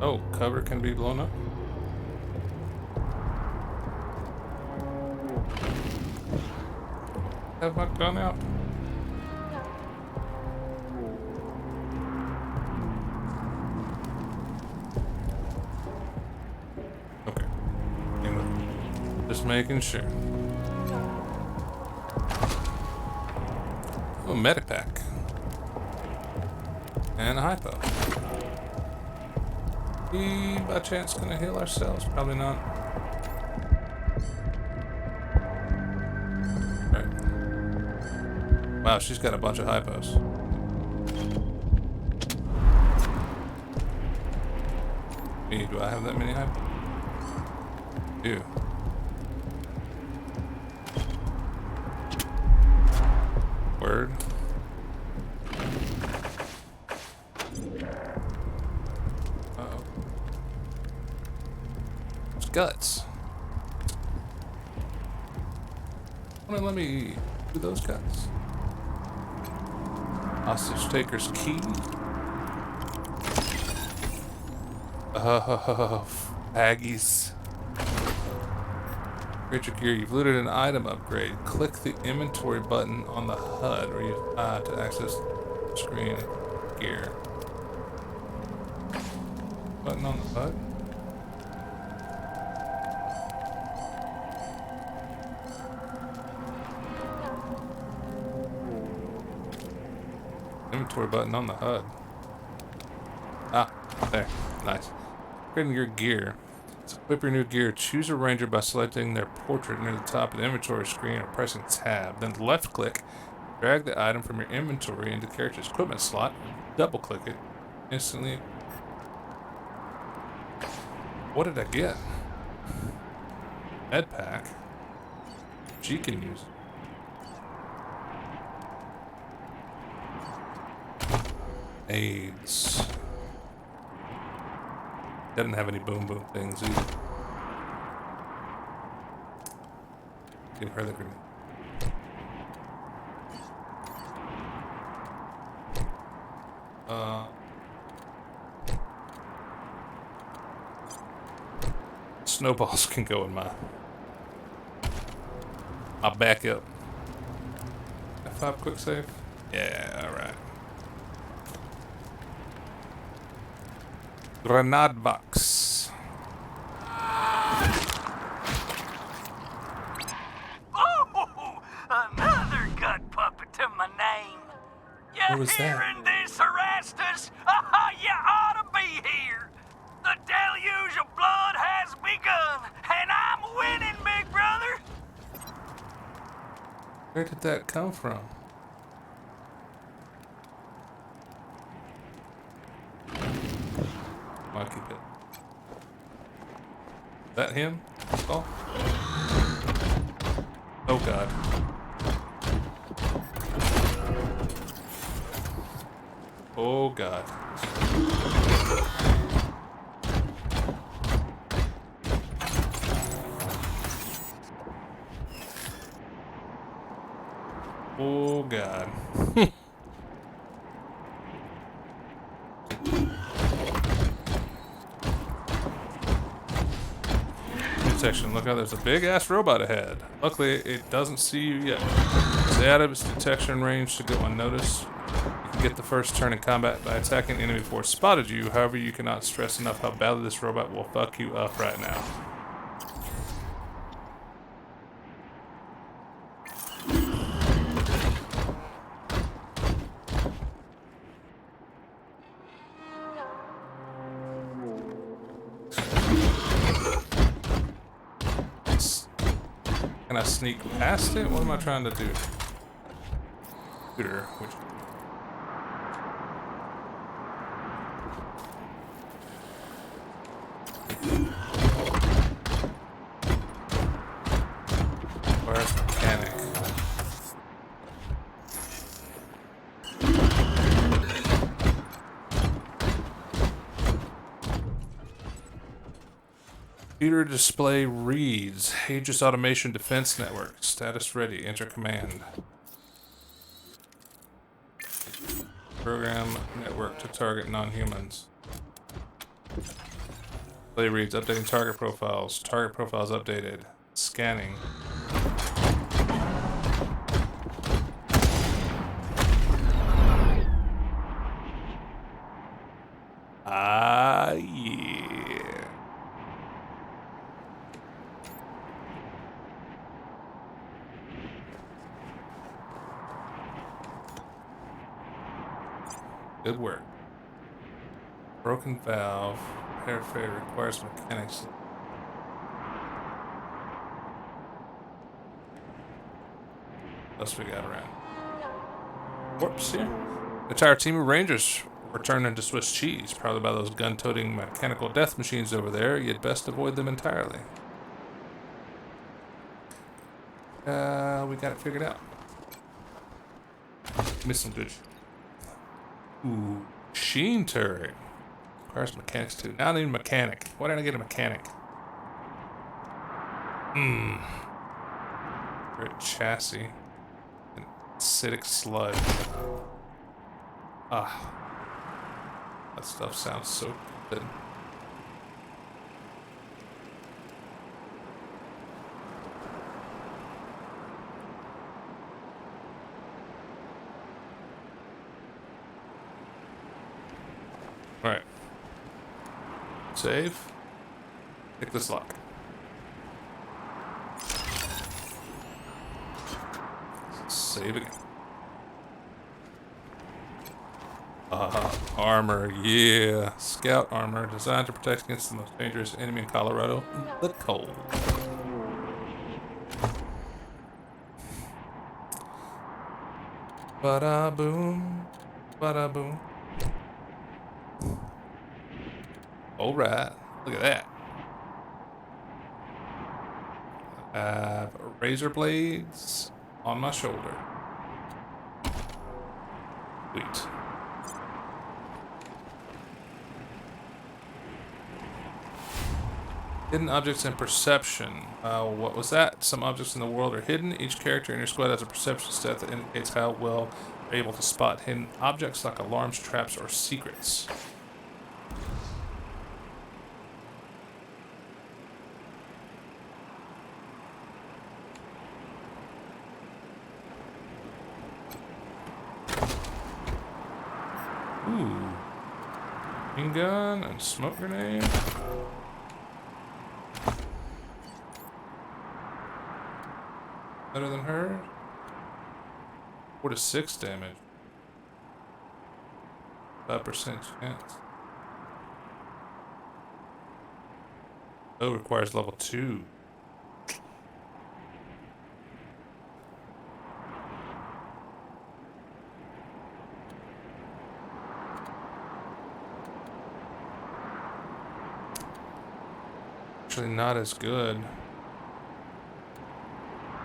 Oh, cover can be blown up. Have my gun out. Okay. Anyway, just making sure. Oh, medipack. And a hypo. We, by chance, gonna heal ourselves? Probably not. Right. Wow, she's got a bunch of hypos. Me, do I have that many hypos? Do. Word. Uh-oh. It's guts. Let me do those guts. Hostage taker's key. Oh, Aggies. Creature gear. You've looted an item upgrade. Click the inventory button on the HUD or use to access the screen gear. Button on the HUD? Inventory button on the HUD. Ah, there. Nice. Upgrading your gear. To equip your new gear, choose a ranger by selecting their portrait near the top of the inventory screen or pressing tab. Then left click, drag the item from your inventory into the character's equipment slot, double click it. Instantly. What did I get? Med pack. She can use it. AIDS. Doesn't have any boom boom things either. Give her the grenade. Snowballs can go in my backup. F5 quick save? Yeah, alright. Grenade box. Oh, another gut puppet to my name. What You was that? hearing this, Erastus? You ought to be here. The deluge of blood has begun, and I'm winning, big brother. Where did that come from? I'll keep it. Is that him? Oh. Oh god. Oh god. Oh god. Detection. Look out, there's a big ass robot ahead. Luckily, it doesn't see you yet. Stay out of its detection range to go unnoticed. You can get the first turn in combat by attacking the enemy before it spotted you. However, you cannot stress enough how badly this robot will fuck you up right now. Can I sneak past it? What am I trying to do? Shooter, which... Where's mechanic? Computer display reads Aegis Automation Defense Network. Status ready. Enter command. Program network to target non-humans. Play reads, updating target profiles. Target profiles updated. Scanning. Ah, yeah. Good work. Broken valve. Repair failure requires mechanics. What else we got around? Whoops, here. The entire team of Rangers were turned into Swiss cheese, probably by those gun-toting mechanical death machines over there. You'd best avoid them entirely. We got it figured out. Give me some good. Ooh, sheen turret. Requires mechanics too. Now I need a mechanic. Why didn't I get a mechanic? Great chassis. An acidic sludge. Ah. That stuff sounds so good. Alright. Save. Pick this lock. Save again. Armor, yeah. Scout armor, designed to protect against the most dangerous enemy in Colorado, the cold. Bada boom, bada boom. Alright, look at that. I have razor blades on my shoulder. Sweet. Hidden objects and perception. What was that? Some objects in the world are hidden. Each character in your squad has a perception stat that indicates how well they're able to spot hidden objects like alarms, traps, or secrets. Ooh. Machine gun and smoke grenade. Better than her. 4 to 6 damage. 5% chance. Oh, requires level 2. Actually not as good.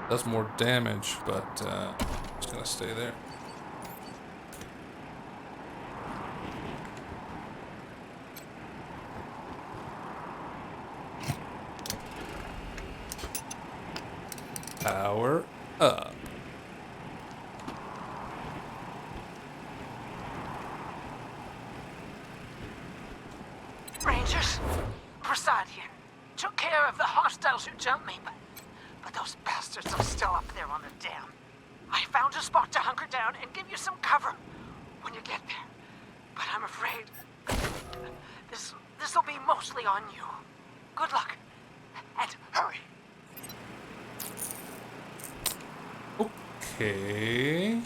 Does more damage, but it's gonna stay there. Power up. Rangers, Prasad here. Took care of the hostiles who jumped me, but those bastards are still up there on the dam. I found a spot to hunker down and give you some cover when you get there. But I'm afraid this'll be mostly on you. Good luck, and hurry. Okay.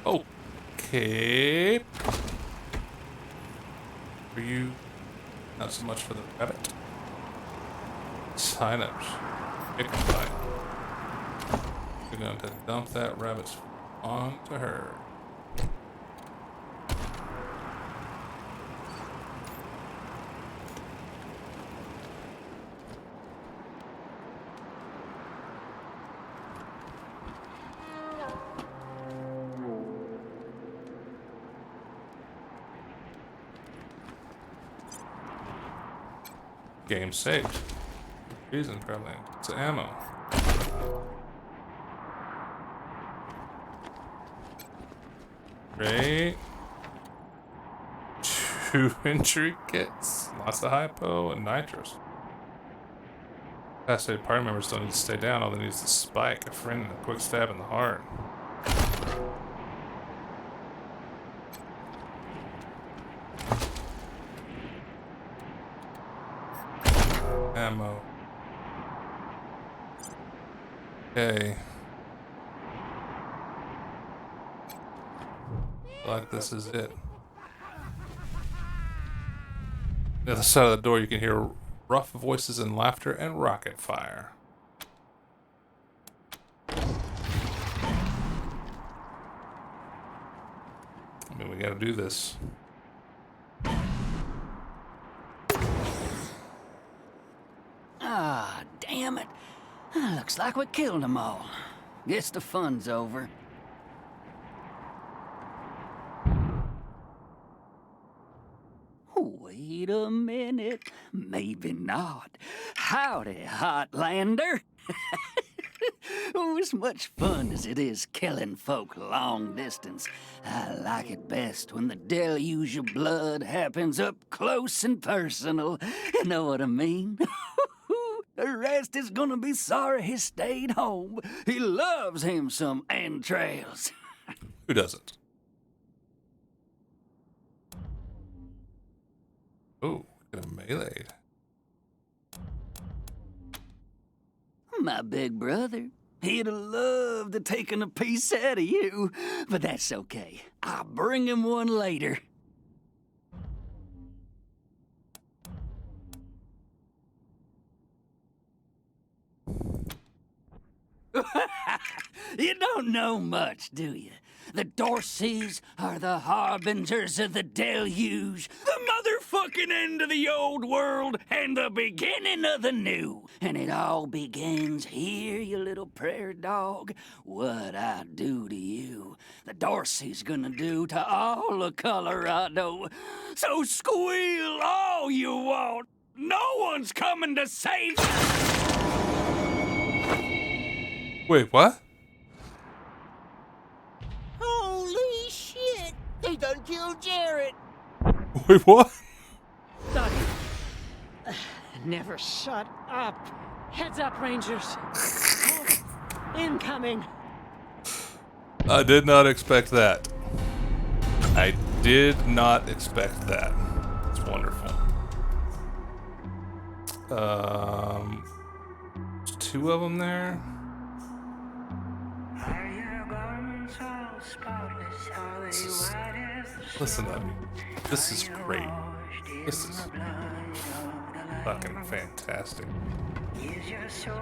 Okay. For you, not so much for the rabbit. Sign-ups. Pick a fight. We're going to dump that rabbit onto her. Game saved. Reason probably. It's ammo. Great. 2 entry kits. Lots of hypo and nitrous. Fascinated party members don't need to stay down. All they need is the spike, a friend, and a quick stab in the heart. Ammo. Okay. Like this is it. The other side of the door, you can hear rough voices and laughter and rocket fire. I mean, we gotta do this. Ah, damn it. Looks like we killed them all. Guess the fun's over. Wait a minute. Maybe not. Howdy, Hotlander. Oh, as much fun as it is killing folk long distance, I like it best when the deluge of blood happens up close and personal. You know what I mean? The rest is gonna be sorry he stayed home. He loves him some entrails. Who doesn't? Oh, get a melee. My big brother. He'd have loved to taken a piece out of you, but that's okay. I'll bring him one later. You don't know much, do you? The Dorseys are the harbingers of the deluge, the motherfucking end of the old world and the beginning of the new. And it all begins here, you little prairie dog. What I do to you, the Dorsey's gonna do to all of Colorado. So squeal all you want. No one's coming to save you. Wait, what? Holy shit! They done killed Jarrett! Wait, what? Doug. Never shut up. Heads up, Rangers. Incoming. I did not expect that. I did not expect that. It's wonderful. There's two of them there. Listen up. This is great. This is fucking fantastic. Is your soul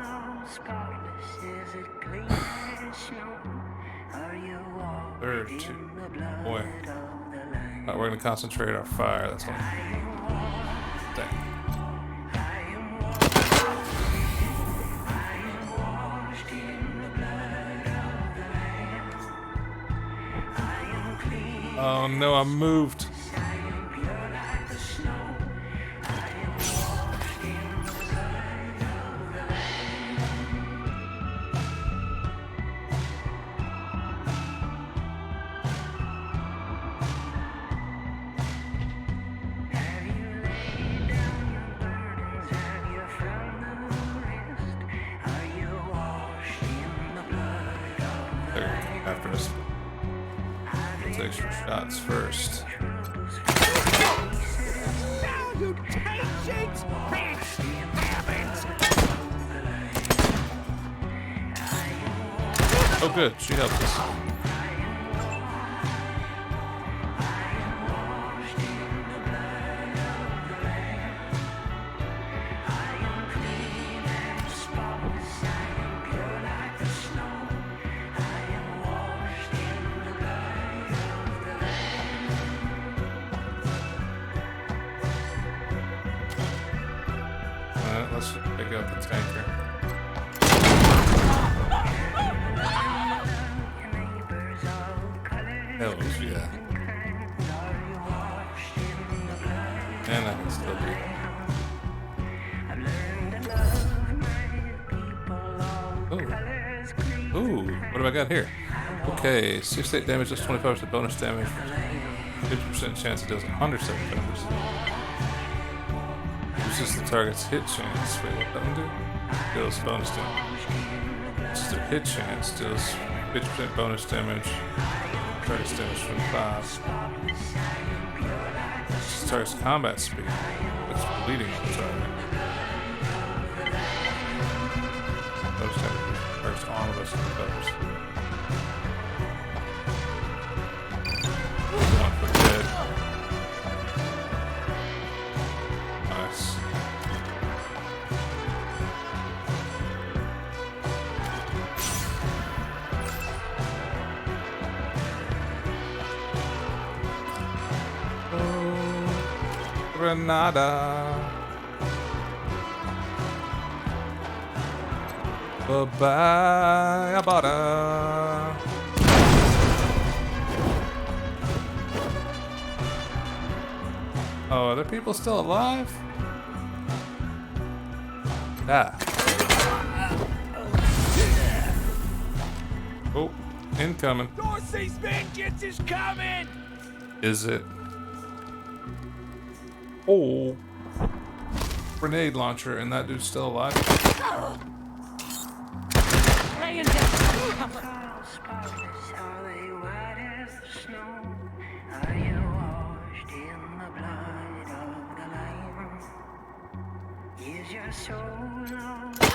all spotless? Is it clean as snow? Are you Third walking two. in the blood Boy. of the Lamb? Alright, we're gonna concentrate our fire. That's all. Dang. Washed in the blood of the Lamb. I am clean, Oh no, I moved. I am pure like the snow. I am washed in the blood of the Lamb. Have you laid down your burdens? Have you found the rest? Are you washed in the blood of the There, after us. Let's extra shots first. Salutations, Christian habits! Oh good, she helped us. Alright, let's pick up the tanker. Hell yeah. And I can still breathe. Ooh. Ooh, what have I got here? Okay, 68 damage, that's 25% bonus damage. 50% chance it does 107 damage. Reduces the target's hit chance. Wait, what that one do? Deals bonus damage. This is their hit chance. Deals 50% bonus damage. Target's damage 25. This is target's combat speed. It's bleeding on the target. Bonus damage target's armor versus the covers. One for the dead. Nice. Granada. Bye-bye, Abada. Oh, are there people still alive? Ah. Oh, incoming. Dorsey's vengeance is coming! Is it? Oh. Grenade launcher, and that dude's still alive. Laying down. All spotless, are they white as the snow? Are you washed in the blood of the Lamb? Is your soul lost? Is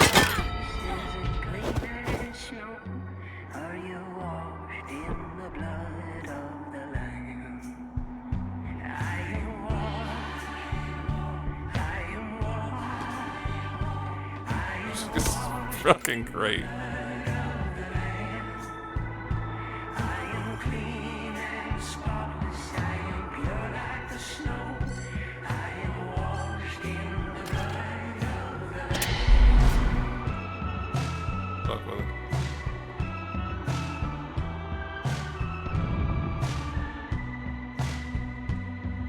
it clean as snow? Are you washed in the blood of the Lamb? I am washed. I am washed. I am It's fucking great. clean and spotless. I am pure like the snow. I am washed in the blood of the Fuck with it.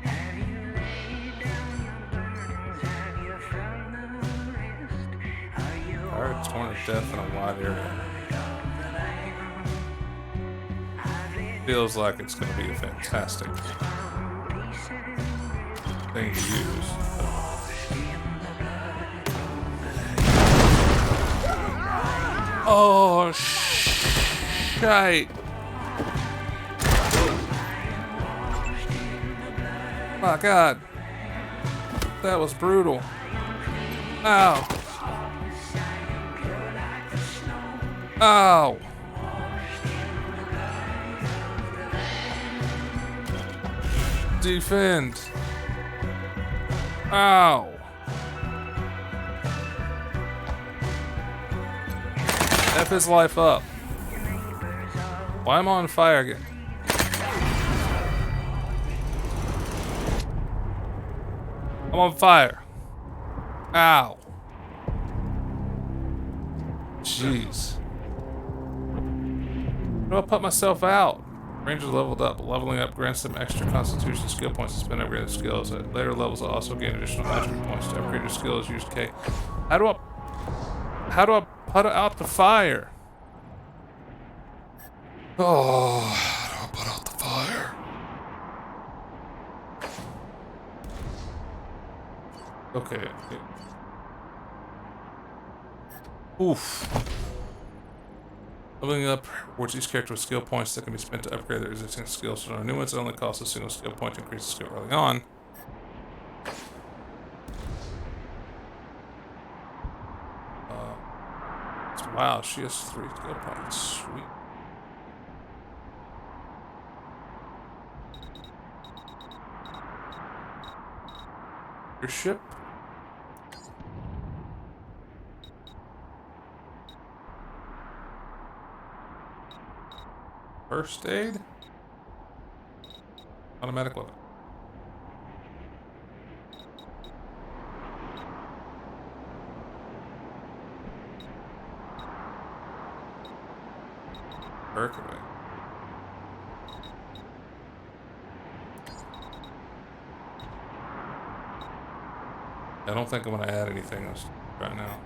Have you laid down your burdens? Have you found the rest? Are you Alright, torn to death in a wide area. Feels like it's going to be a fantastic thing to use. Oh, shite. My God. That was brutal. Ow. Ow. Defend. Ow. F his life up. Why am I on fire again? I'm on fire. Ow. Jeez. How do I put myself out? Ranger leveled up. Leveling up grants them extra constitution skill points to spend upgraded skills. At later levels, will also gain additional magic points to upgrade your skills. Use K. How do I put out the fire? Oh, how do I put out the fire? Okay. Oof. Leveling up rewards each character with skill points that can be spent to upgrade their existing skills. So, new ones, it only costs a single skill point to increase the skill early on. Wow, she has 3 skill points. Sweet. Your ship. First aid? Automatic weapon. Percolate. I don't think I'm gonna add anything else right now.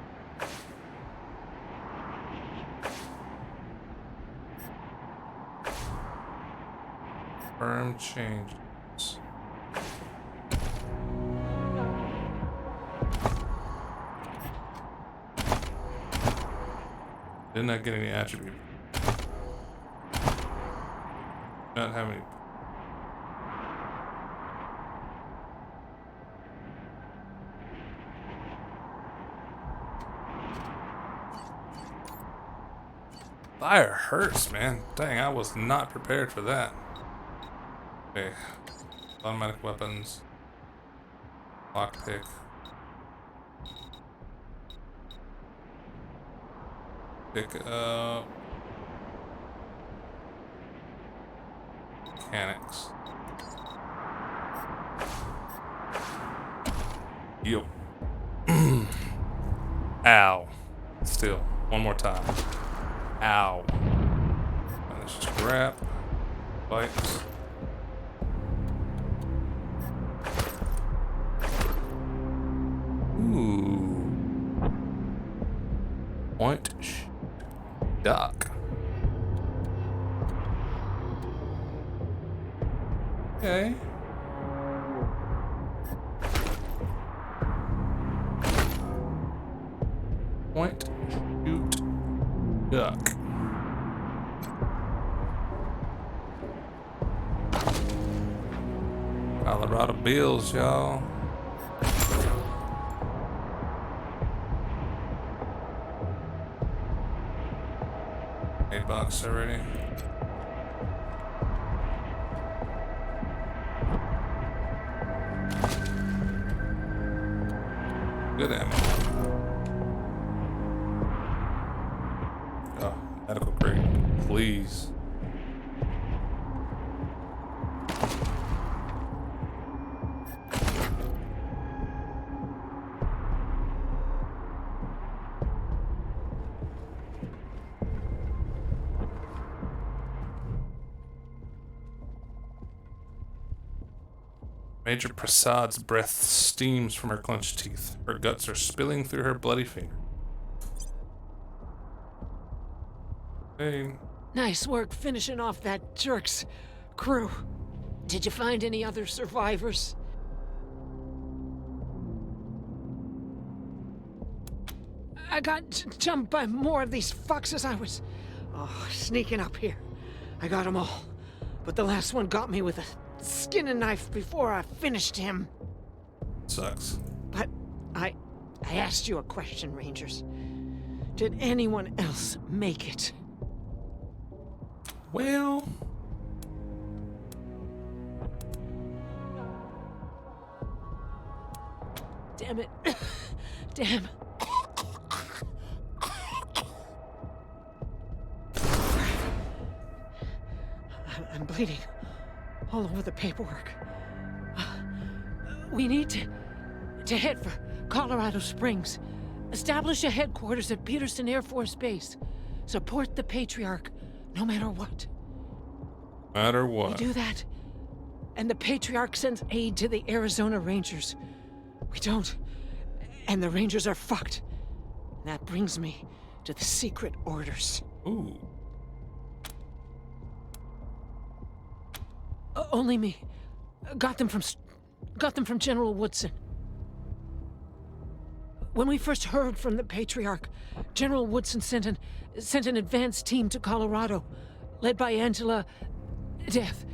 Firm changes. Did not get any attribute. Not have any. Fire hurts, man. Dang, I was not prepared for that. Okay. Automatic weapons. Lockpick. Pick up. Mechanics. Yo. Ow. Still. One more time. Ow. And let's just grab. Bites. Ooh. Point. Duck. Okay. Point, shoot, duck. Colorado bills, y'all. $8 already. Good ammo. Oh, medical crate, please. Major Prasad's breath steams from her clenched teeth. Her guts are spilling through her bloody finger. Hey. Nice work finishing off that jerk's crew. Did you find any other survivors? I got jumped by more of these foxes. I was sneaking up here. I got them all. But the last one got me with a skinning knife before I finished him. Sucks. But I asked you a question, Rangers. Did anyone else make it? Well, damn it. Damn. I'm bleeding all over the paperwork. We need to head for Colorado Springs. Establish a headquarters at Peterson Air Force Base. Support the Patriarch, no matter what. matter what. We do that, and the Patriarch sends aid to the Arizona Rangers. We don't, and the Rangers are fucked. And that brings me to the secret orders. Ooh. Only me. Got them from General Woodson. When we first heard from the Patriarch, General Woodson sent an advance team to Colorado, led by Angela Death.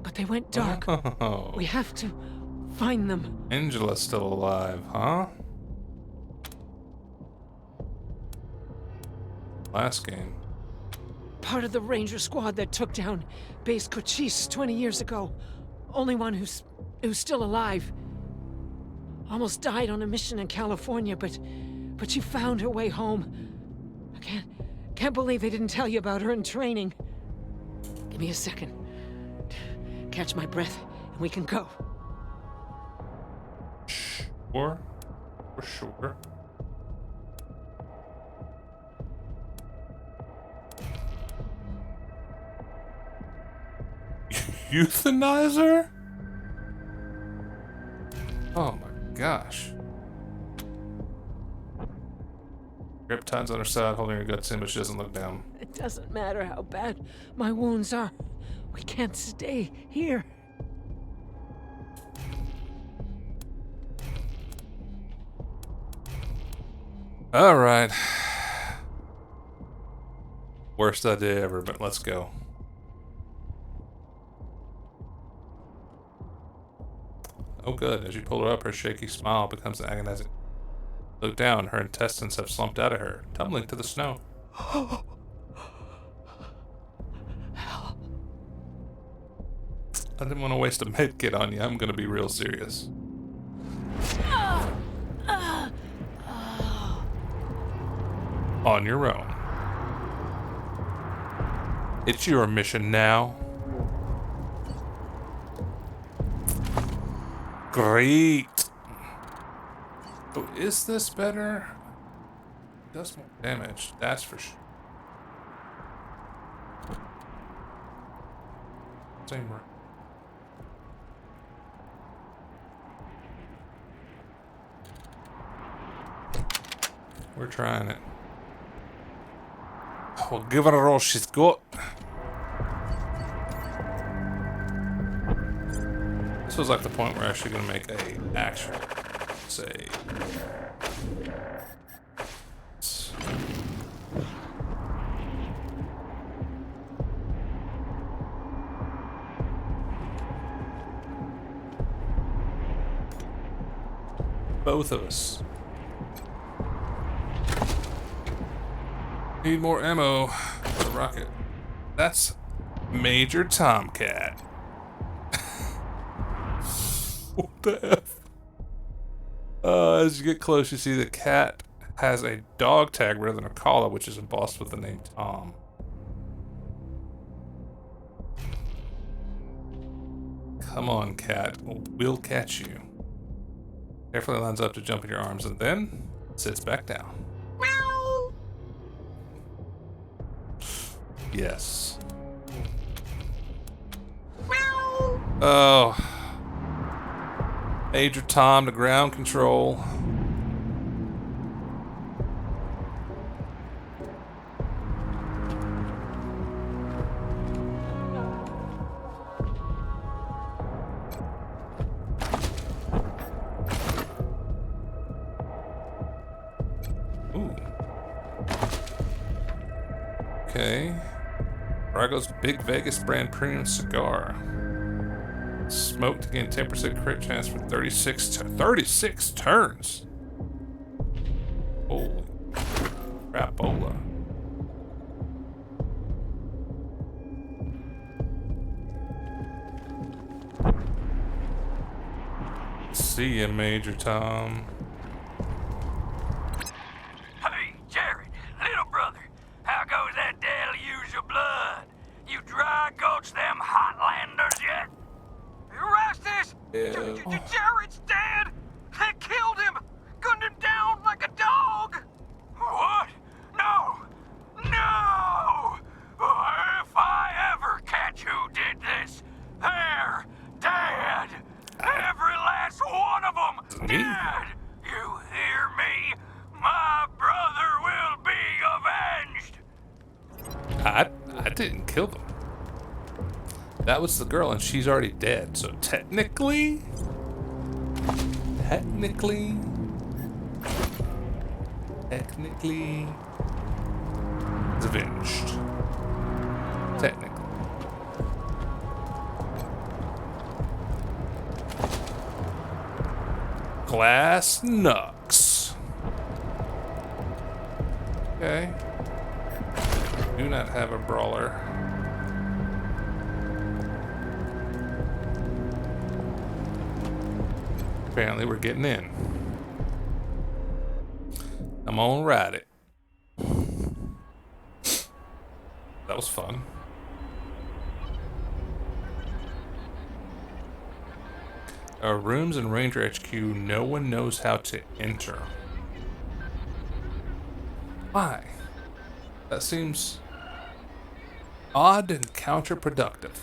But they went dark. Oh. We have to find them. Angela's still alive, huh? Last game. Part of the Ranger squad that took down Base Cochise 20 years ago. Only one who's still alive. Almost died on a mission in California, but she found her way home. I can't believe they didn't tell you about her in training. Give me a second. Catch my breath, and we can go. Sure. For sure. Euthanizer? Oh my gosh. Riptide's on her side, holding her guts in, but she doesn't look down. It doesn't matter how bad my wounds are. We can't stay here. All right. Worst idea ever, but let's go. Oh good, as you pull her up, her shaky smile becomes agonizing. Look down, her intestines have slumped out of her, tumbling to the snow. I didn't want to waste a med kit on you, I'm gonna be real serious. On your own. It's your mission now. Great. Oh, is this better? Does more damage, that's for sure. Same room. We're trying it. We'll give her all she's got. This was like the point where we're actually gonna make a actual save. Both of us. Need more ammo for the rocket. That's Major Tomcat. What the F? As you get close, you see the cat has a dog tag rather than a collar, which is embossed with the name Tom. Come on, cat. We'll catch you. Carefully lines up to jump in your arms and then sits back down. Meow. Yes. Meow. Oh. Major Tom to ground control. Ooh. Okay. Brago's Big Vegas brand premium cigar. Smoked to gain 10% crit chance for 36 turns. Holy crapola. See ya, Major Tom. Hey, Jared, little brother, how goes that deluge of blood? You dry gulch them Hotlanders yet? Erastus! Jared's dead! They killed him! Gunned him down like a dog! What? No! No! If I ever catch who did this, they're dead! Every last one of them Me? dead! You hear me? My brother will be avenged! I didn't kill them. That was the girl, and she's already dead. So technically, it's avenged. Technically. Glass Nux. Okay. Do not have a brawler. Apparently we're getting in. I'm gonna ride it. That was fun. Our rooms in Ranger HQ, no one knows how to enter. Why? That seems odd and counterproductive.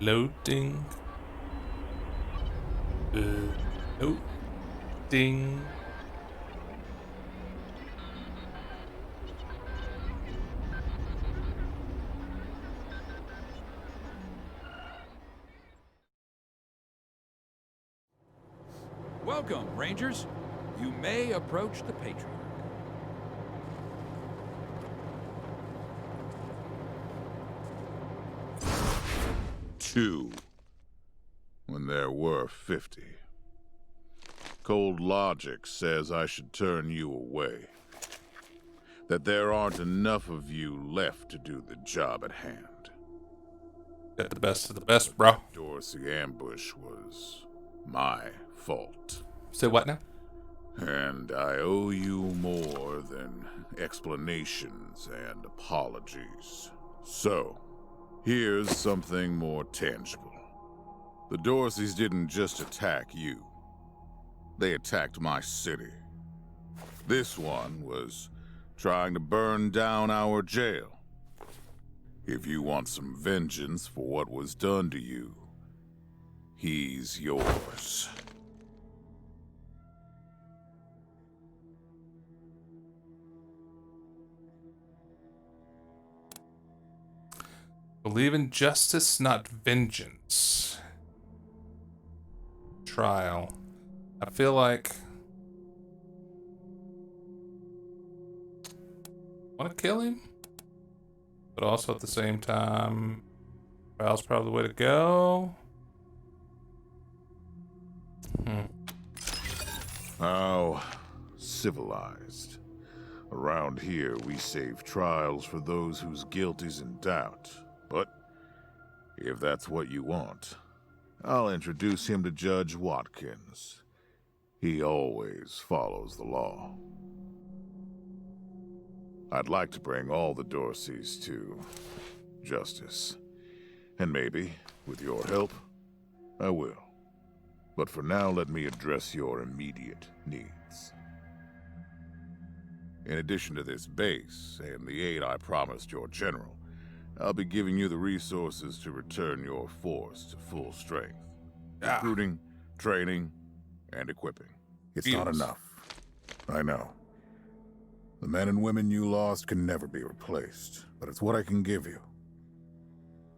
Loading. Loading. Welcome, Rangers. You may approach the Patriarch. 2 when there were 50. Cold logic says I should turn you away. That there aren't enough of you left to do the job at hand. Got the best of the best, bro. Dorsey ambush was my fault. Say what now? And I owe you more than explanations and apologies. So, here's something more tangible. The Dorseys didn't just attack you. They attacked my city. This one was trying to burn down our jail. If you want some vengeance for what was done to you, he's yours. Believe in justice, not vengeance. Trial. I feel like I want to kill him, but also at the same time, trial's probably the way to go. How civilized. Around here, we save trials for those whose guilt is in doubt. But if that's what you want, I'll introduce him to Judge Watkins. He always follows the law. I'd like to bring all the Dorseys to justice. And maybe, with your help, I will. But for now, let me address your immediate needs. In addition to this base and the aid I promised your general, I'll be giving you the resources to return your force to full strength. Recruiting, training, and equipping. It's not enough. I know. The men and women you lost can never be replaced, but it's what I can give you.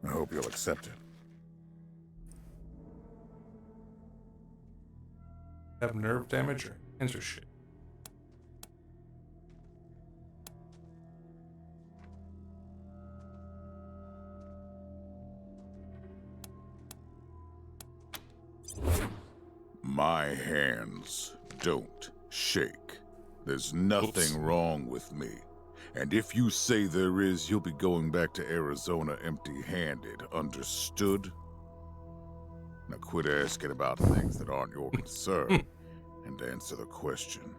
I hope you'll accept it. Have nerve damage or cancer shit. My hands don't shake. There's nothing wrong with me. And if you say there is, you'll be going back to Arizona empty-handed. Understood? Now quit asking about things that aren't your concern and answer the question.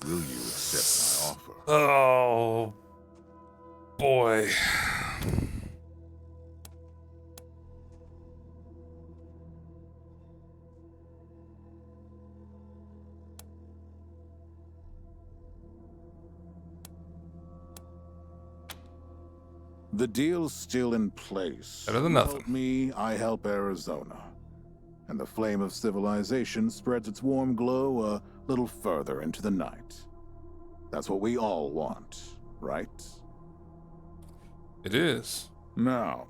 Will you accept my offer? Oh, boy. The deal's still in place. Better than You nothing. help me, I help Arizona. And the flame of civilization spreads its warm glow a little further into the night. That's what we all want, right? It is. Now,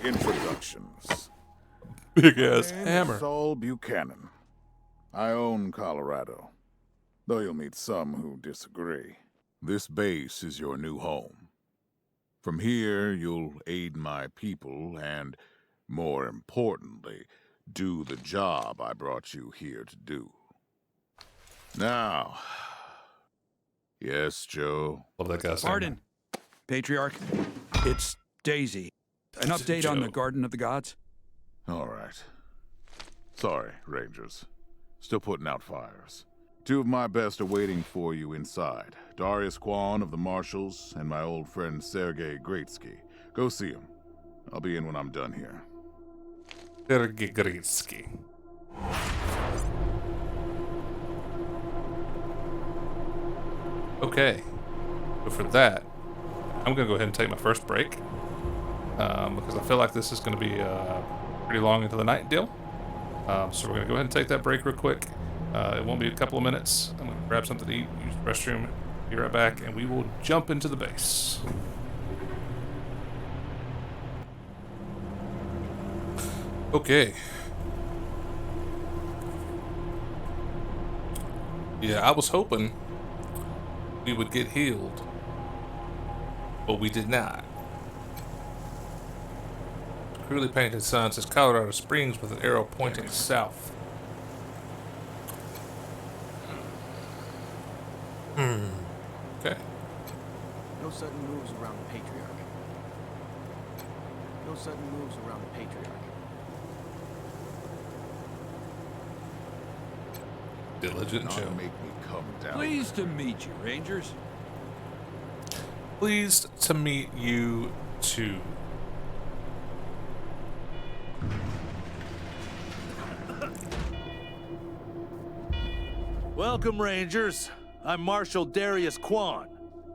introductions. Big ass My name is hammer. Saul Buchanan. I own Colorado, though you'll meet some who disagree. This base is your new home. From here, you'll aid my people and, more importantly, do the job I brought you here to do. Now, yes, Joe? Love that guy's Pardon, Patriarch. It's Daisy. An update on the Joe. Garden of the Gods? All right. Sorry, Rangers. Still putting out fires. 2 of my best are waiting for you inside. Darius Kwan of the Marshals and my old friend Sergei Greatsky. Go see him. I'll be in when I'm done here. Gritsky. Okay. But for that, I'm gonna go ahead and take my first break. because I feel like this is going to be pretty long into the night deal. So we're going to go ahead and take that break real quick. It won't be a couple of minutes. I'm going to grab something to eat, use the restroom, be right back, and we will jump into the base. Okay. Yeah, I was hoping we would get healed, but we did not. The crudely painted sign says Colorado Springs with an arrow pointing south. Okay. No sudden moves around the Patriarch. No sudden moves around the Patriarch. Diligent Not Joe. make me come down. Pleased to meet you, Rangers. Pleased to meet you too. Welcome, Rangers. I'm Marshal Darius Kwan,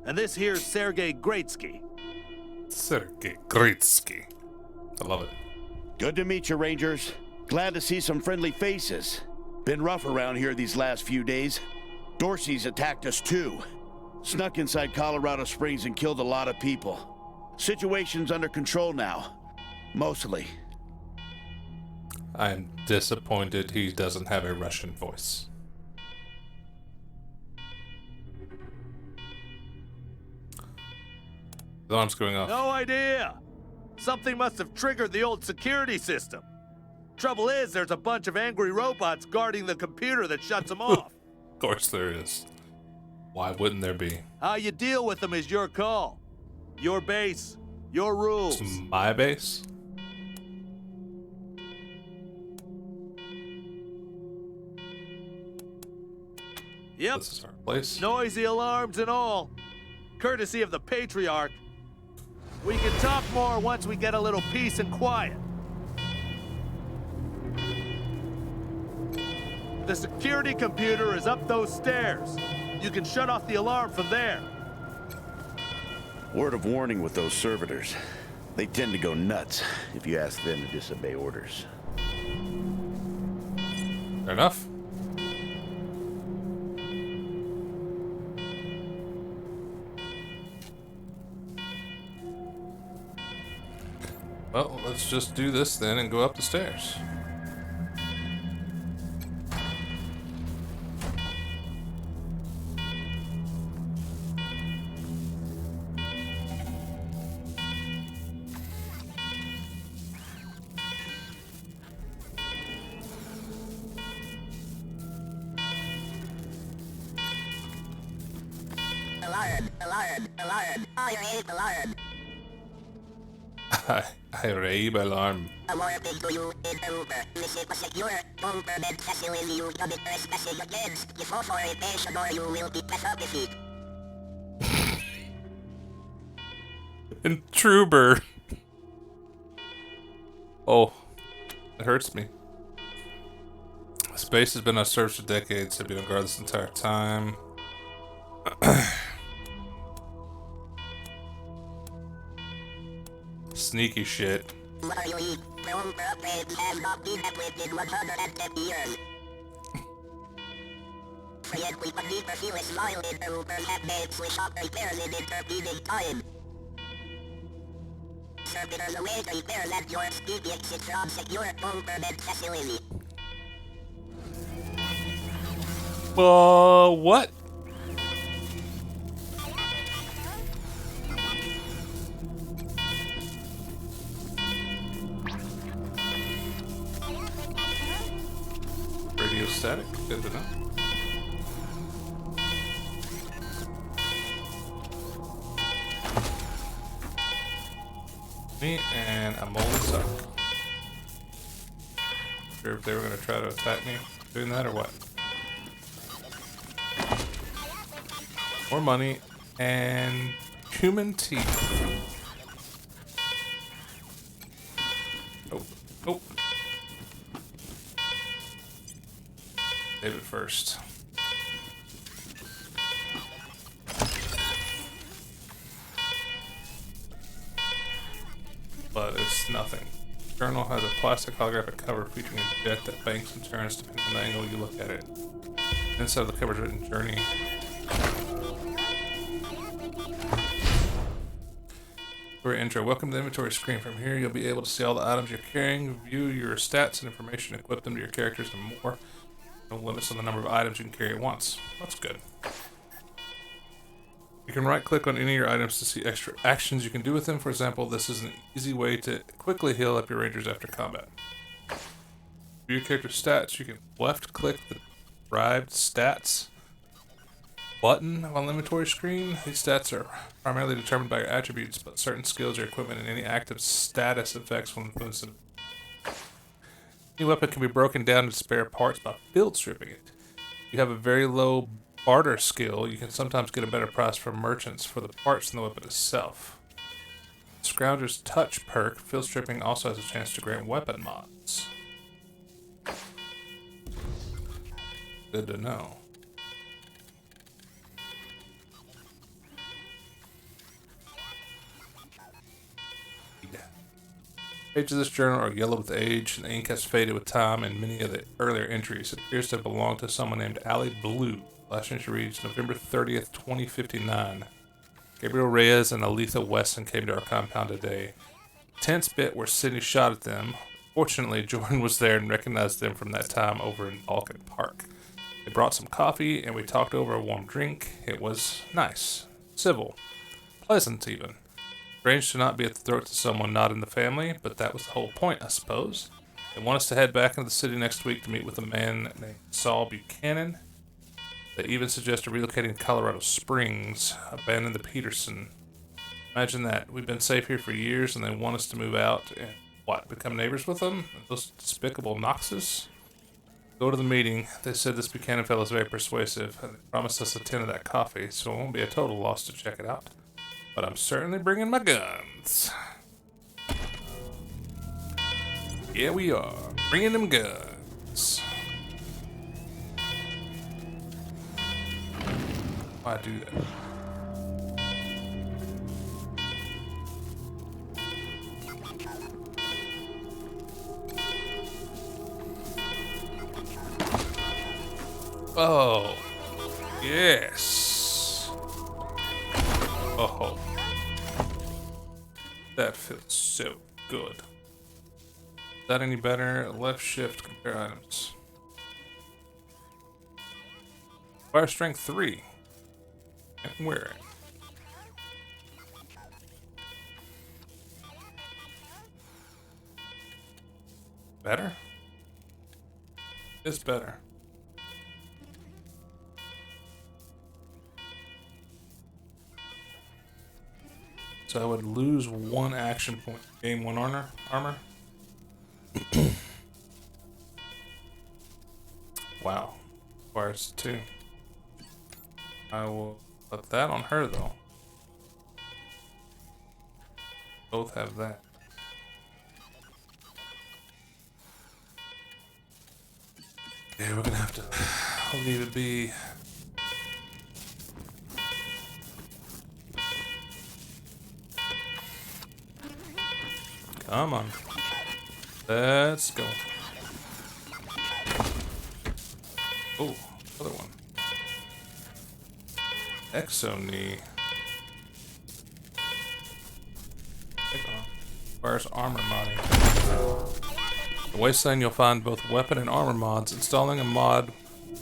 and this here's Sergei Greatsky. Sergei Gritsky. I love it. Good to meet you, Rangers. Glad to see some friendly faces. Been rough around here these last few days. Dorsey's attacked us too. Snuck inside Colorado Springs and killed a lot of people. Situation's under control now. Mostly. I'm disappointed he doesn't have a Russian voice. The alarm's going off. No idea. Something must have triggered the old security system. Trouble is, there's a bunch of angry robots guarding the computer that shuts them off. Of course there is. Why wouldn't there be? How you deal with them is your call. Your base, your rules. It's my base? Yep, This is our place. noisy alarms and all. Courtesy of the Patriarch. We can talk more once we get a little peace and quiet. The security computer is up those stairs. You can shut off the alarm from there. Word of warning with those servitors. They tend to go nuts if you ask them to disobey orders. Fair enough. Well, let's just do this then and go up the stairs. Alarm, alarm, alarm. I raise alarm. I rave alarm. A warning to you in Uber. Visit a secure government facility you commit trespassing against. Give authorization or you will be disqualified. Intruber. Oh, it hurts me. This base has been unsearched for decades. I've been on guard this entire time. Sneaky shit. Worry, the Uber upgrade has not been upgraded in 110 years. Free equipment need to feel is loyal in the Uber have made switch up repairs in intervening time. Servitors await repairs at your speedy exit from secure government facility. What? Radio static, good to know. Me and a moldy suck. Sure if they were gonna try to attack me doing that or what? More money and human teeth. Oh, oh. Save it first. but it's nothing. The journal has a plastic holographic cover featuring a jet that banks and turns depending on the angle you look at it. Inside of the cover is written Journey. For your intro, welcome to the inventory screen. From here, you'll be able to see all the items you're carrying, view your stats and information, equip them to your characters, and more. No limits on the number of items you can carry at once. That's good. You can right-click on any of your items to see extra actions you can do with them. For example, this is an easy way to quickly heal up your rangers after combat. For your character's stats, you can left-click the derived stats button on the inventory screen. These stats are primarily determined by your attributes, but certain skills or equipment and any active status effects will influence them. Any weapon can be broken down into spare parts by field stripping it. If you have a very low barter skill, you can sometimes get a better price from merchants for the parts than the weapon itself. Scrounger's Touch perk, field stripping also has a chance to grant weapon mods. Good to know. Pages of this journal are yellow with age, and the ink has faded with time, and many of the earlier entries appears to belong to someone named Allie Blue. Last entry reads November 30th, 2059. Gabriel Reyes and Aletha Weston came to our compound today. Tense bit where Sydney shot at them. Fortunately, Jordan was there and recognized them from that time over in Balkan Park. They brought some coffee, and we talked over a warm drink. It was nice, civil, pleasant even. Strange to not be at the throat to someone not in the family, but that was the whole point, I suppose. They want us to head back into the city next week to meet with a man named Saul Buchanan. They even suggested relocating to Colorado Springs, abandon the Peterson. Imagine that. We've been safe here for years, and they want us to move out and, what, become neighbors with them? Those despicable Noxes? Go to the meeting. They said this Buchanan fellow is very persuasive, and they promised us a tin of that coffee, so it won't be a total loss to check it out. But I'm certainly bringing my guns. Yeah, we are. Bringing them guns. Why do that? Oh. Yes. Oh. That feels so good. Is that any better? Left shift, compare items. Fire strength 3. I can wear it. Better? It's better. So I would lose 1 action point, gain 1 armor. Wow. Requires 2. I will put that on her though. Both have that. Yeah, we're gonna have to leave it be. Come on. Let's go. Oh, other one. Exo knee. Requires armor modding. In Wasteland, you'll find both weapon and armor mods. Installing a mod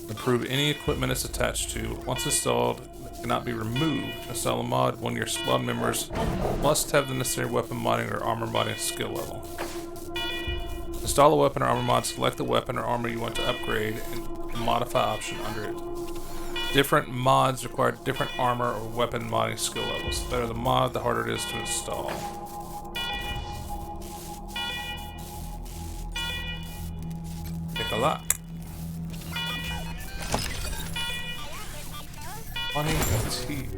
will improve any equipment it's attached to. Once installed, it cannot be removed. To install a mod, one of your squad members must have the necessary weapon modding or armor modding skill level. Install a weapon or armor mod, select the weapon or armor you want to upgrade, and the modify option under it. Different mods require different armor or weapon modding skill levels. The better the mod, the harder it is to install. Take a look. 20 T.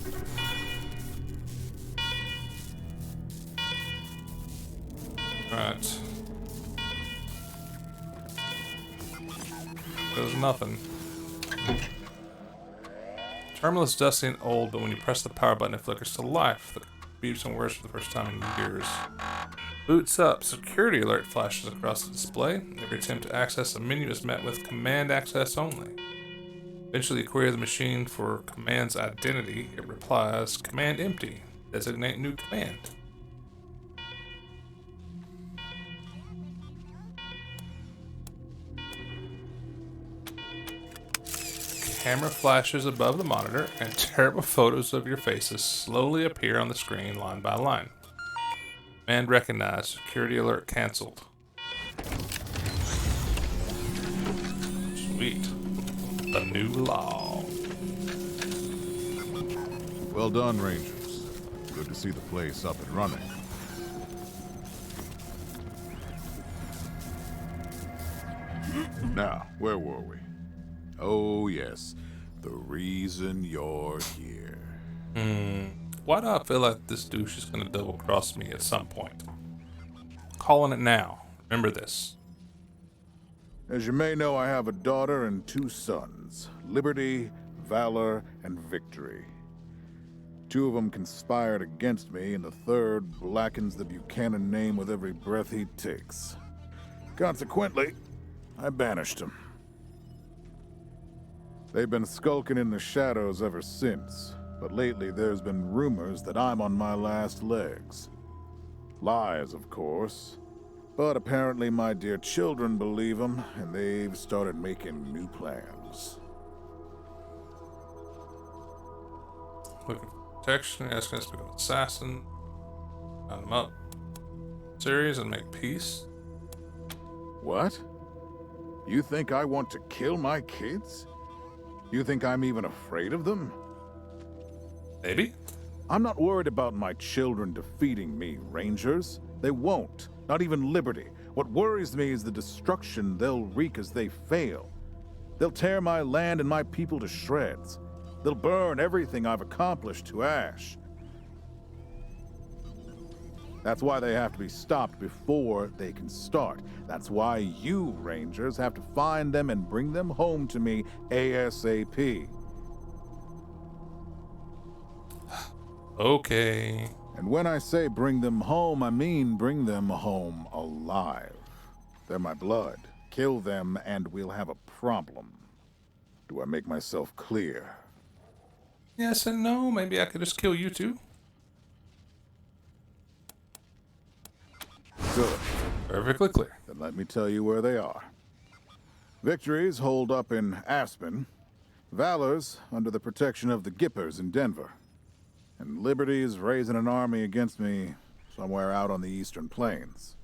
Alright. There's nothing. Terminal is dusty and old, but when you press the power button, it flickers to life. The beeps and worse for the first time in years. Boots up. Security alert flashes across the display. Every attempt to access the menu is met with command access only. Eventually, you query the machine for command's identity. It replies, command empty. Designate new command. Camera flashes above the monitor, and terrible photos of your faces slowly appear on the screen line by line. Command recognized. Security alert canceled. Sweet. The new law. Well done, Rangers. Good to see the place up and running. Now, where were we? Oh, yes. The reason you're here. Why do I feel like this douche is going to double cross me at some point? Calling it now. Remember this. As you may know, I have a daughter and 2 sons. Liberty, Valor, and Victory. 2 of them conspired against me, and the 3rd blackens the Buchanan name with every breath he takes. Consequently, I banished him. They've been skulking in the shadows ever since, but lately there's been rumors that I'm on my last legs. Lies, of course, but apparently my dear children believe them, and they've started making new plans. Looking for protection, asking us to become an assassin. Round them up. Series and make peace. What? You think I want to kill my kids? You think I'm even afraid of them? Maybe. I'm not worried about my children defeating me, Rangers. They won't. Not even Liberty. What worries me is the destruction they'll wreak as they fail. They'll tear my land and my people to shreds. They'll burn everything I've accomplished to ash. That's why they have to be stopped before they can start. That's why you, Rangers, have to find them and bring them home to me ASAP. Okay. And when I say bring them home, I mean bring them home alive. They're my blood. Kill them and we'll have a problem. Do I make myself clear? Yes and no. Maybe I could just kill you too. Good. Perfectly clear. Then let me tell you where they are. Victory's holed up in Aspen. Valor's under the protection of the Gippers in Denver. And Liberty's raising an army against me somewhere out on the eastern plains.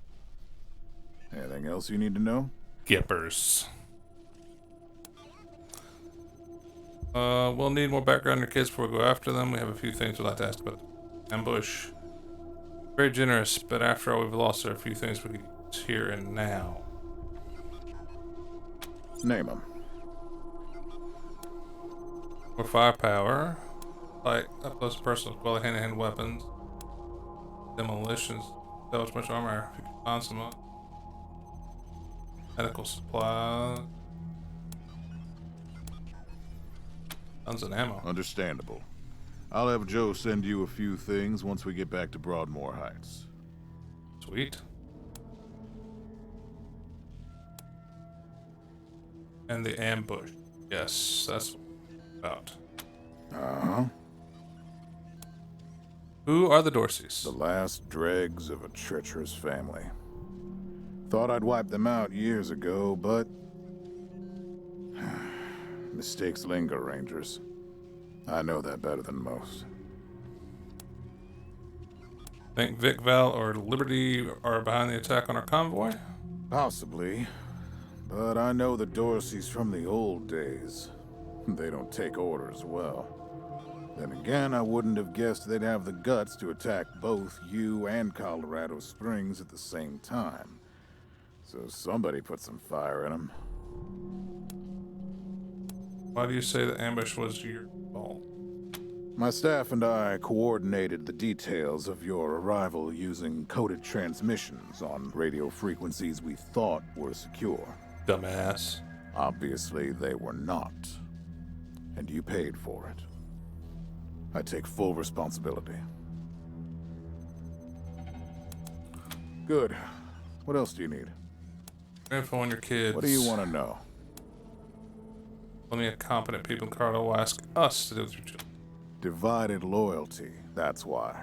Anything else you need to know? Gippers. We'll need more background on your kids before we go after them. We have a few things we'd like to ask about. Ambush. Very generous, but after all we've lost, there are a few things we can use here and now. Name them. More firepower. Like up close personal quality hand-to-hand weapons. Demolitions. That was much armor. If you can find some medical supplies. Guns and ammo. Understandable. I'll have Joe send you a few things once we get back to Broadmoor Heights. Sweet. And the ambush. Yes, that's what it's about. Uh-huh. Who are the Dorseys? The last dregs of a treacherous family. Thought I'd wiped them out years ago, but... mistakes linger, Rangers. I know that better than most. Think Vic, Val, or Liberty are behind the attack on our convoy? Possibly. But I know the Dorseys from the old days. They don't take orders well. Then again, I wouldn't have guessed they'd have the guts to attack both you and Colorado Springs at the same time. So somebody put some fire in them. Why do you say the ambush was your fault? My staff and I coordinated the details of your arrival using coded transmissions on radio frequencies we thought were secure. Dumbass. Obviously, they were not. And you paid for it. I take full responsibility. Good. What else do you need? Info on your kids. What do you want to know? Only competent people in Colorado will ask us to do with your children. Divided loyalty, that's why.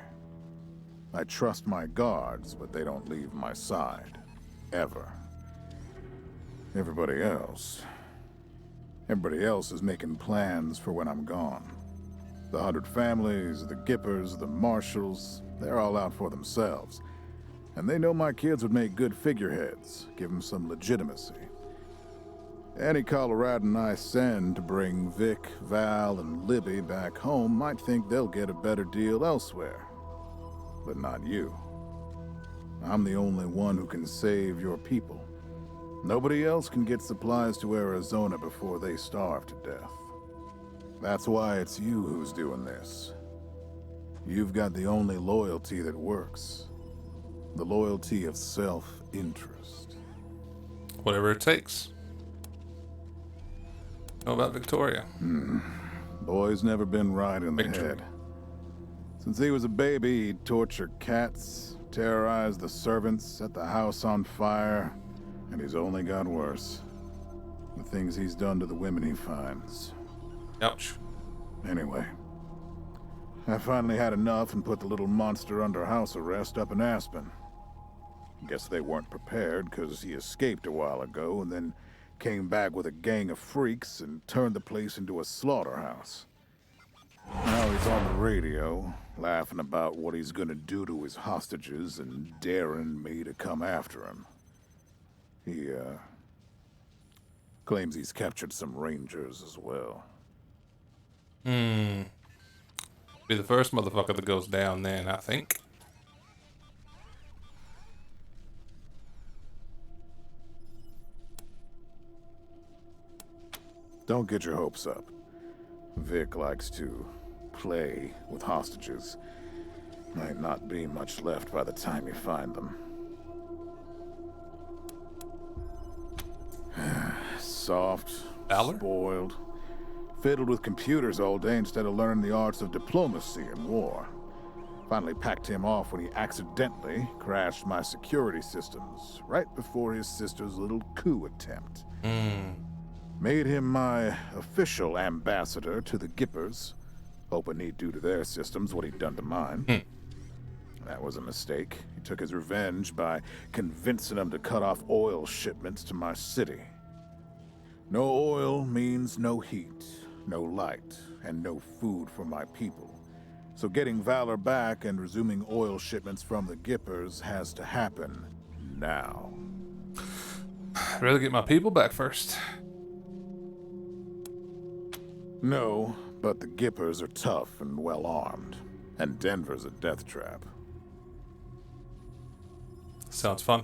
I trust my guards, but they don't leave my side. Ever. Everybody else is making plans for when I'm gone. The 100 families, the Gippers, the Marshals, they're all out for themselves. And they know my kids would make good figureheads, give them some legitimacy. Any Coloradan I send to bring Vic, Val, and Libby back home might think they'll get a better deal elsewhere. But not you. I'm the only one who can save your people. Nobody else can get supplies to Arizona before they starve to death. That's why it's you who's doing this. You've got the only loyalty that works. The loyalty of self-interest. Whatever it takes. How about Victoria? Boy's never been right in the Victory. head. Since he was a baby, he'd torture cats, terrorize the servants, set the house on fire, and he's only got worse. The things he's done to the women he finds. Ouch. Anyway, I finally had enough and put the little monster under house arrest up in Aspen. Guess they weren't prepared because he escaped a while ago and then came back with a gang of freaks and turned the place into a slaughterhouse. Now he's on the radio, laughing about what he's gonna do to his hostages and daring me to come after him. He, claims he's captured some rangers as well. Be the first motherfucker that goes down then, I think. Don't get your hopes up. Vic likes to play with hostages. Might not be much left by the time you find them. Soft, Valor? spoiled, fiddled with computers all day instead of learning the arts of diplomacy and war. Finally packed him off when he accidentally crashed my security systems right before his sister's little coup attempt. Made him my official ambassador to the Gippers, hoping he'd do to their systems what he'd done to mine. That was a mistake. He took his revenge by convincing them to cut off oil shipments to my city. No oil means no heat, no light, and no food for my people. So getting Valor back and resuming oil shipments from the Gippers has to happen now. I'd rather get my people back first. No, but the Gippers are tough and well-armed, and Denver's a death trap. Sounds fun.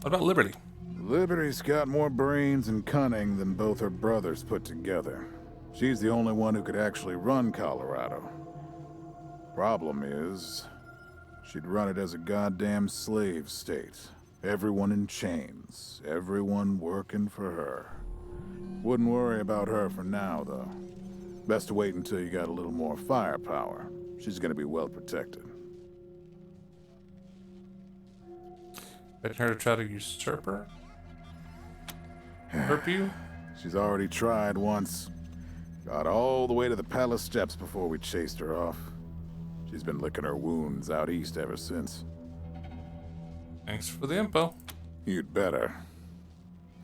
What about Liberty? Liberty's got more brains and cunning than both her brothers put together. She's the only one who could actually run Colorado. Problem is, she'd run it as a goddamn slave state. Everyone in chains, everyone working for her. Wouldn't worry about her for now, though. Best to wait until you got a little more firepower. She's gonna be well protected. Expecting her to try to usurp her? Herp you? She's already tried once. Got all the way to the palace steps before we chased her off. She's been licking her wounds out east ever since. Thanks for the info. You'd better.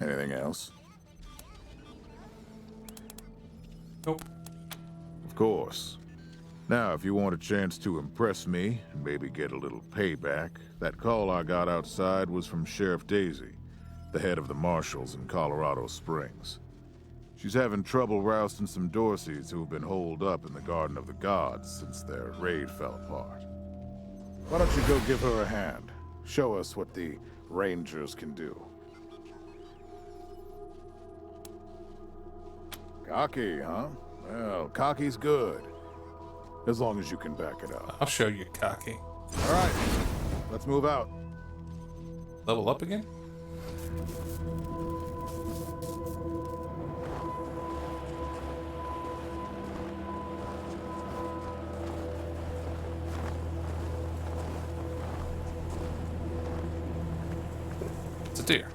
Anything else? Nope. Of course. Now, if you want a chance to impress me and maybe get a little payback, that call I got outside was from Sheriff Daisy, the head of the Marshals in Colorado Springs. She's having trouble rousting some Dorseys who have been holed up in the Garden of the Gods since their raid fell apart. Why don't you go give her a hand? Show us what the Rangers can do. Cocky, huh? Well, cocky's good. As long as you can back it up. I'll show you, cocky. All right, let's move out. Level up again? deer.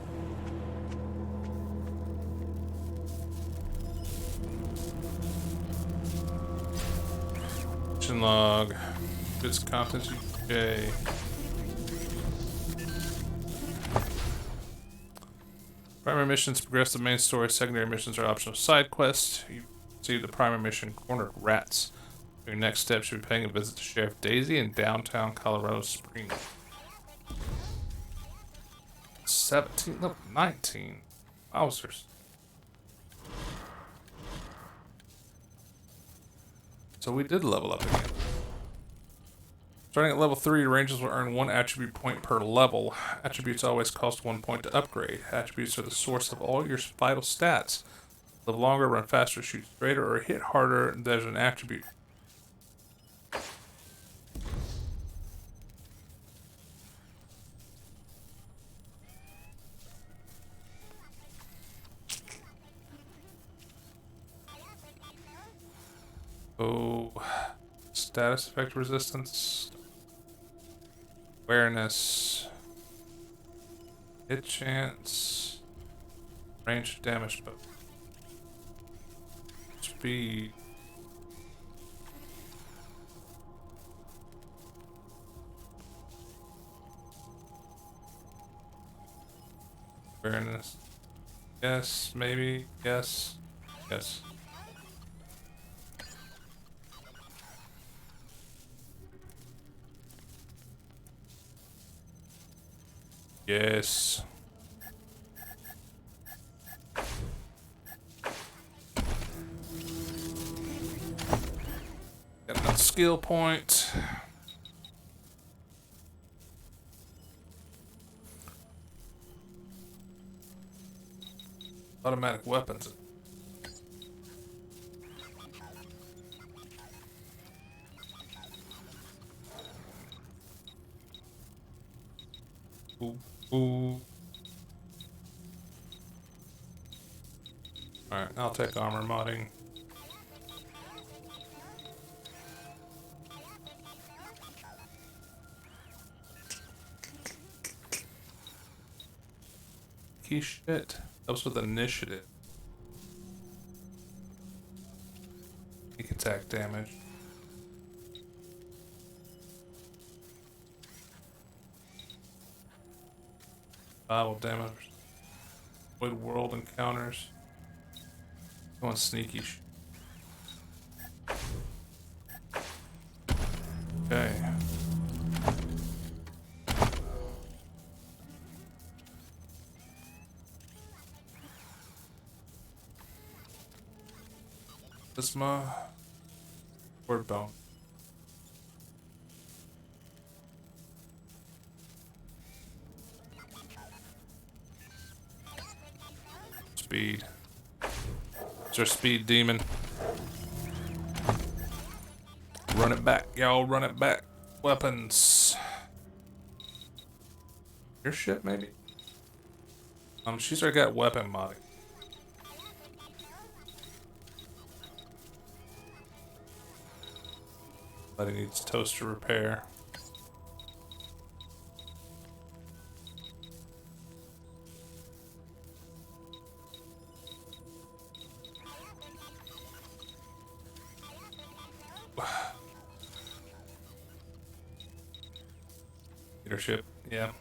Mission log. Goods contents UK. Primary missions progress the main story. Secondary missions are optional side quests. You see the primary mission, Cornered Rats. Your next step should be paying a visit to Sheriff Daisy in downtown Colorado Springs. 17, no, 19. Wowzers. So we did level up again. Starting at level 3, Rangers will earn 1 attribute point per level. Attributes always cost 1 point to upgrade. Attributes are the source of all your vital stats. Live longer, run faster, shoot straighter, or hit harder. There's an attribute. Oh, status effect resistance, awareness, hit chance, range damage, but speed. Awareness. Yes, maybe. Yes. Yes. Yes. Got another skill point. Automatic weapons. Ooh. Ooh. Alright, I'll take armor modding. Key shit. Helps with initiative. Sneak attack damage. Survival damage. Avoid world encounters. Going sneaky. Okay. Charisma. Word bone. Speed. It's our speed demon. Run it back, y'all. Run it back. Weapons. Your shit, maybe? She's already got weapon modding. But it needs toaster repair. Leadership, yeah.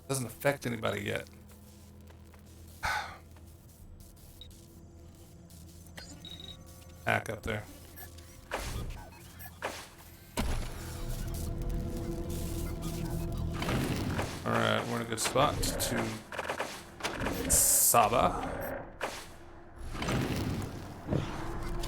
Doesn't affect anybody yet. Hack up there. Alright, we're in a good spot to Saba.